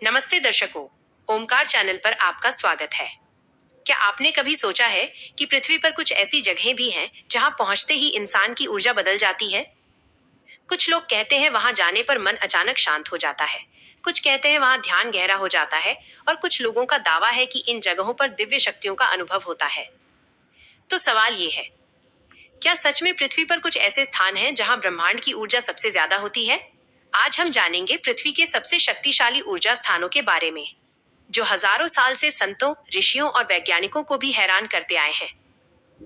नमस्ते दर्शकों, ओमकार चैनल पर आपका स्वागत है। क्या आपने कभी सोचा है कि पृथ्वी पर कुछ ऐसी जगहें भी हैं जहां पहुंचते ही इंसान की ऊर्जा बदल जाती है? कुछ लोग कहते हैं वहां जाने पर मन अचानक शांत हो जाता है, कुछ कहते हैं वहां ध्यान गहरा हो जाता है और कुछ लोगों का दावा है कि इन जगहों पर दिव्य शक्तियों का अनुभव होता है। तो सवाल ये है, क्या सच में पृथ्वी पर कुछ ऐसे स्थान हैं जहां ब्रह्मांड की ऊर्जा सबसे ज्यादा होती है? आज हम जानेंगे पृथ्वी के सबसे शक्तिशाली ऊर्जा स्थानों के बारे में, जो हजारों साल से संतों, ऋषियों और वैज्ञानिकों को भी हैरान करते आए हैं।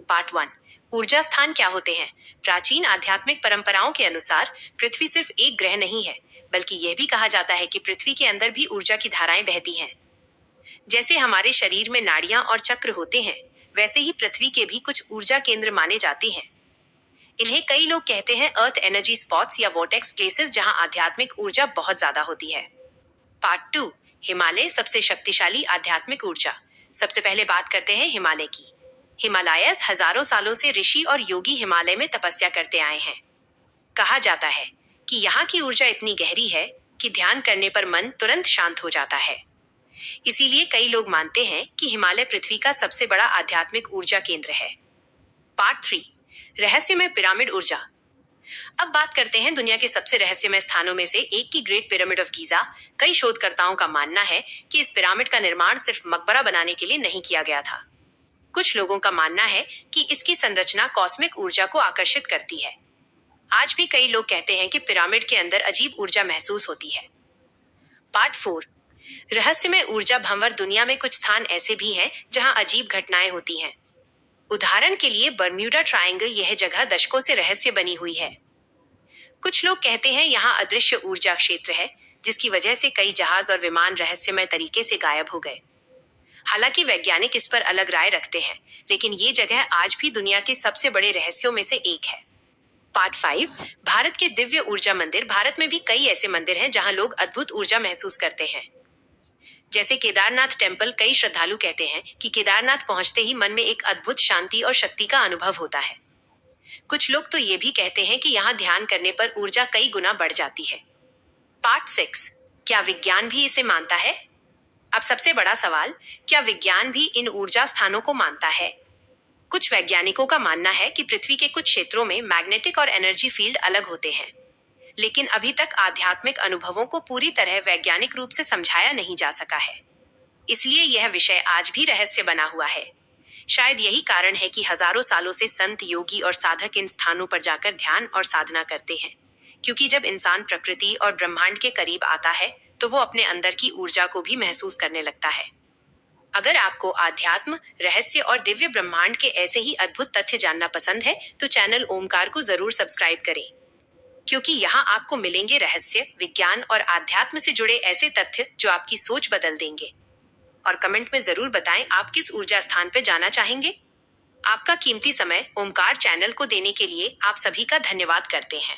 पार्ट 1। ऊर्जा स्थान क्या होते हैं? प्राचीन आध्यात्मिक परंपराओं के अनुसार पृथ्वी सिर्फ एक ग्रह नहीं है, बल्कि यह भी कहा जाता है कि पृथ्वी के अंदर भी ऊर्जा की धाराएं बहती हैं। जैसे हमारे शरीर में नाड़ियां और चक्र होते हैं, वैसे ही पृथ्वी के भी कुछ ऊर्जा केंद्र माने जाते हैं। इन्हें कई लोग कहते हैं अर्थ एनर्जी स्पॉट्स या वोर्टेक्स प्लेसेस, जहां आध्यात्मिक ऊर्जा बहुत ज्यादा होती है। पार्ट 2। हिमालय सबसे शक्तिशाली आध्यात्मिक ऊर्जा। सबसे पहले बात करते हैं हिमालय की। हिमालयस हजारों सालों से ऋषि और योगी हिमालय में तपस्या करते आए हैं। कहा जाता है कि यहाँ की ऊर्जा इतनी गहरी है कि ध्यान करने पर मन तुरंत शांत हो जाता है। इसीलिए कई लोग मानते हैं कि हिमालय पृथ्वी का सबसे बड़ा आध्यात्मिक ऊर्जा केंद्र है। पार्ट 3। रहस्यमय पिरामिड ऊर्जा। अब बात करते हैं दुनिया के सबसे रहस्यमय स्थानों में से एक की ग्रेट पिरामिड ऑफ गीजा। कई शोधकर्ताओं का मानना है कि इस पिरामिड का निर्माण सिर्फ मकबरा बनाने के लिए नहीं किया गया था। कुछ लोगों का मानना है कि इसकी संरचना कॉस्मिक ऊर्जा को आकर्षित करती है। आज भी कई लोग कहते हैं कि पिरामिड के अंदर अजीब ऊर्जा महसूस होती है। पार्ट 4। रहस्यमय ऊर्जा भंवर। दुनिया में कुछ स्थान ऐसे भी हैं जहां अजीब घटनाएं होती हैं। उदाहरण के लिए बर्म्यूडा ट्रायंगल, यह जगह दशकों से रहस्य बनी हुई है। कुछ लोग कहते हैं यहाँ अदृश्य ऊर्जा क्षेत्र है, जिसकी वजह से कई जहाज और विमान रहस्यमय तरीके से गायब हो गए। हालांकि वैज्ञानिक इस पर अलग राय रखते हैं, लेकिन ये जगह आज भी दुनिया के सबसे बड़े रहस्यों में से एक है। पार्ट 5। भारत के दिव्य ऊर्जा मंदिर। भारत में भी कई ऐसे मंदिर हैं जहां लोग अद्भुत ऊर्जा महसूस करते हैं। जैसे केदारनाथ टेम्पल। कई श्रद्धालु कहते हैं कि केदारनाथ पहुंचते ही मन में एक अद्भुत शांति और शक्ति का अनुभव होता है। कुछ लोग तो ये भी कहते हैं कि यहाँ ध्यान करने पर ऊर्जा कई गुना बढ़ जाती है। पार्ट 6। क्या विज्ञान भी इसे मानता है? अब सबसे बड़ा सवाल, क्या विज्ञान भी इन ऊर्जा स्थानों को मानता है? कुछ वैज्ञानिकों का मानना है कि पृथ्वी के कुछ क्षेत्रों में मैग्नेटिक और एनर्जी फील्ड अलग होते हैं, लेकिन अभी तक आध्यात्मिक अनुभवों को पूरी तरह वैज्ञानिक रूप से समझाया नहीं जा सका है। इसलिए यह विषय आज भी रहस्य बना हुआ है। शायद यही कारण है कि हजारों सालों से संत, योगी और साधक इन स्थानों पर जाकर ध्यान और साधना करते हैं, क्योंकि जब इंसान प्रकृति और ब्रह्मांड के करीब आता है तो वो अपने अंदर की ऊर्जा को भी महसूस करने लगता है। अगर आपको आध्यात्म, रहस्य और दिव्य ब्रह्मांड के ऐसे ही अद्भुत तथ्य जानना पसंद है तो चैनल ओमकार को जरूर सब्सक्राइब करें, क्योंकि यहाँ आपको मिलेंगे रहस्य, विज्ञान और आध्यात्म से जुड़े ऐसे तथ्य जो आपकी सोच बदल देंगे। और कमेंट में जरूर बताएं आप किस ऊर्जा स्थान पर जाना चाहेंगे। आपका कीमती समय ओमकार चैनल को देने के लिए आप सभी का धन्यवाद करते हैं।